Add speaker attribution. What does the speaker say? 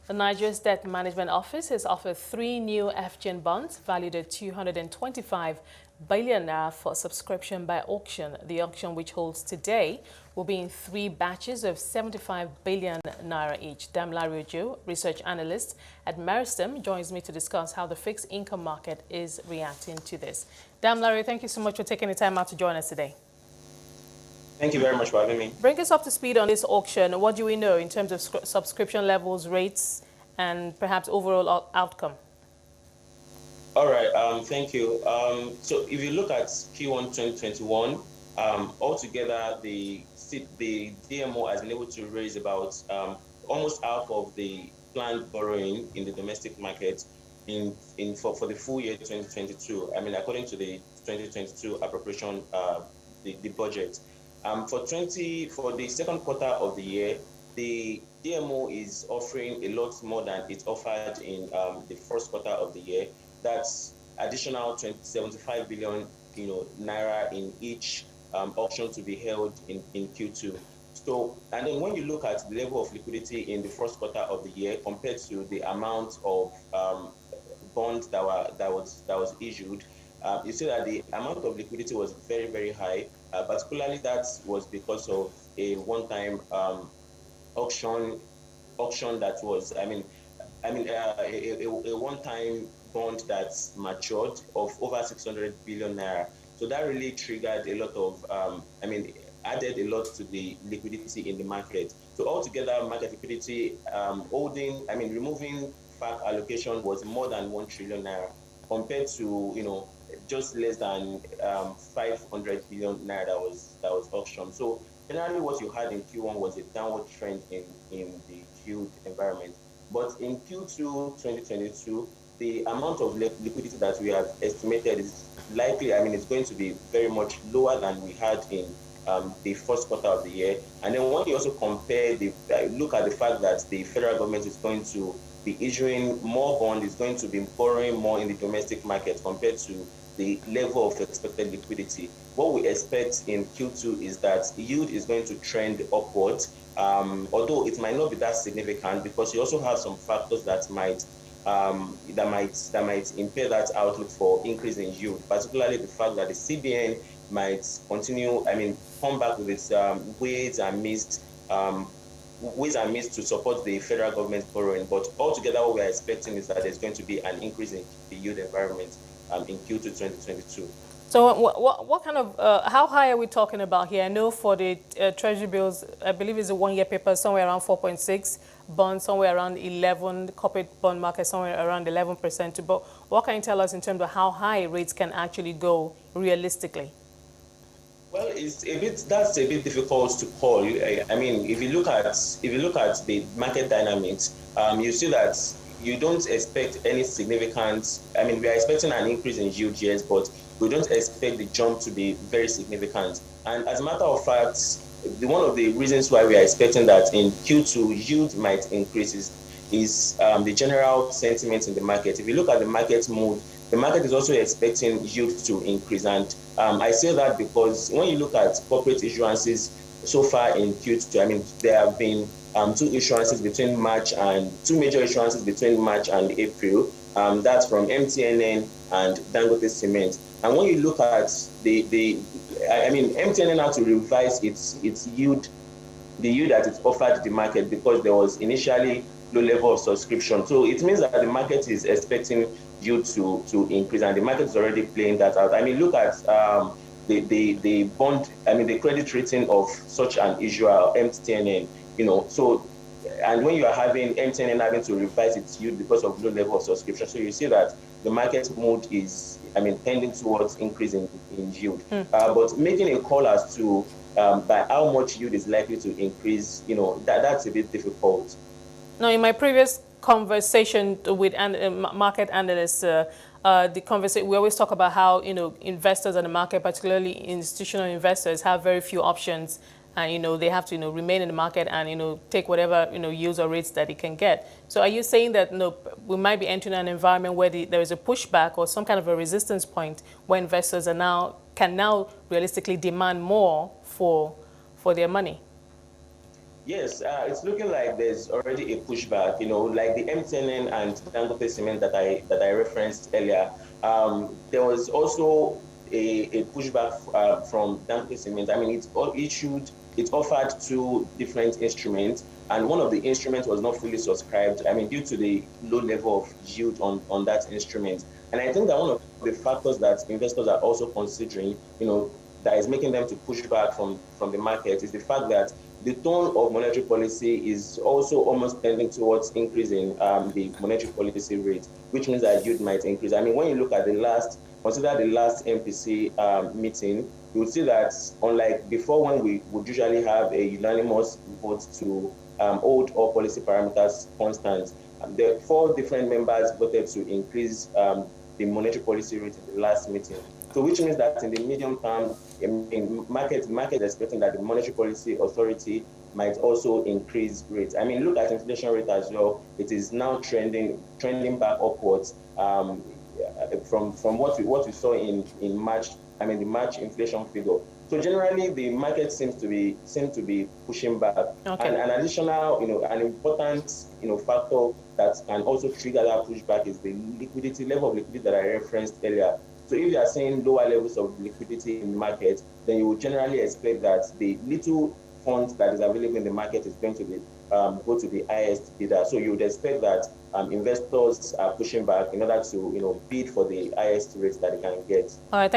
Speaker 1: The Nigeria's Debt Management Office has offered 3 new FGN bonds valued at 225 billion naira for subscription by auction. The auction, which holds today, will be in 3 batches of 75 billion naira each. Damilare Ojo, research analyst at Meristem, joins me to discuss how the fixed income market is reacting to this. Damilare, thank you so much for taking the time out to join us today.
Speaker 2: Thank you very much for having me.
Speaker 1: Bring us up to speed on this auction. What do we know in terms of subscription levels, rates, and perhaps overall outcome?
Speaker 2: All right, thank you. So if you look at Q1 2021, altogether the DMO has been able to raise about almost half of the planned borrowing in the domestic market for the full year 2022. I mean, according to the 2022 appropriation, the budget. For the second quarter of the year, the DMO is offering a lot more than it offered in the first quarter of the year. That's additional 75 billion naira in each auction to be held in Q2. So, and then when you look at the level of liquidity in the first quarter of the year compared to the amount of bonds that was issued, you see that the amount of liquidity was very, very high. Particularly, that was because of a one-time auction that was, a one-time bond that matured of over 600 billion naira. So that really triggered a lot of, added a lot to the liquidity in the market. So altogether, market liquidity removing FAC allocation was more than 1 trillion naira compared to, just less than 500 billion naira that was auctioned. So generally, what you had in Q1 was a downward trend in the yield environment. But in Q2 2022, the amount of liquidity that we have estimated is likely, it's going to be very much lower than we had in the first quarter of the year. And then when you also compare look at the fact that the federal government is going to be issuing more bonds, is going to be borrowing more in the domestic market compared to the level of expected liquidity. What we expect in Q2 is that yield is going to trend upwards, although it might not be that significant because you also have some factors that might impair that outlook for increase in yield, particularly the fact that the CBN might continue, come back with its ways and means to support the federal government borrowing. But altogether, what we are expecting is that there's going to be an increase in the yield environment in Q2 2022.
Speaker 1: So what kind of, how high are we talking about here? I know for the Treasury bills, I believe it's a one-year paper, somewhere around 4.6, bonds somewhere around 11, corporate bond market somewhere around 11%. But what can you tell us in terms of how high rates can actually go realistically?
Speaker 2: Well, that's a bit difficult to call. If you look at the market dynamics, you see that you don't expect any significant. We are expecting an increase in yield, yes, but we don't expect the jump to be very significant. And as a matter of fact, one of the reasons why we are expecting that in Q2 yield might increase is the general sentiment in the market. If you look at the market mood, the market is also expecting yield to increase. And I say that because when you look at corporate issuances so far in Q2, there have been two major issuances between March and April. That's from MTNN and Dangote Cement. And when you look at MTNN had to revise its yield, the yield that it offered the market because there was initially low level of subscription. So it means that the market is expecting yield to increase, and the market is already playing that out. Look at the bond, the credit rating of such an issuer, MTNN. So, and when you are having MTNN having to revise its yield because of low level of subscription, so you see that the market mood is, tending towards increasing in yield. But making a call as to by how much yield is likely to increase, that's a bit difficult.
Speaker 1: Now, in my previous conversation with market analysts, we always talk about how investors in the market, particularly institutional investors, have very few options, and they have to remain in the market and take whatever yields or rates that it can get. So are you saying that we might be entering an environment where there is a pushback or some kind of a resistance point where investors can now realistically demand more for their money?
Speaker 2: Yes, it's looking like there's already a pushback. Like the MTNN and Dangote Cement that I referenced earlier. There was also a pushback from Dangote Cement. I mean, it offered two different instruments, and one of the instruments was not fully subscribed. I mean, due to the low level of yield on that instrument. And I think that one of the factors that investors are also considering, that is making them to push back from the market is the fact that the tone of monetary policy is also almost tending towards increasing the monetary policy rate, which means that yield might increase. I mean, when you look at consider the last MPC meeting, you would see that unlike before, when we would usually have a unanimous vote to hold all policy parameters constant, the four different members voted to increase the monetary policy rate in the last meeting. So which means that in the medium term, in market is expecting that the monetary policy authority might also increase rates. I mean, look at inflation rate as well. It is now trending back upwards from what we saw in March. I mean, the March inflation figure. So generally, the market seems to be pushing back.
Speaker 1: Okay.
Speaker 2: And an additional, an important, factor that can also trigger that pushback is the level of liquidity that I referenced earlier. So if you are seeing lower levels of liquidity in the market, then you would generally expect that the little funds that is available in the market is going to go to the highest bidder. So you would expect that investors are pushing back in order to bid for the highest rates that they can get.
Speaker 1: All right.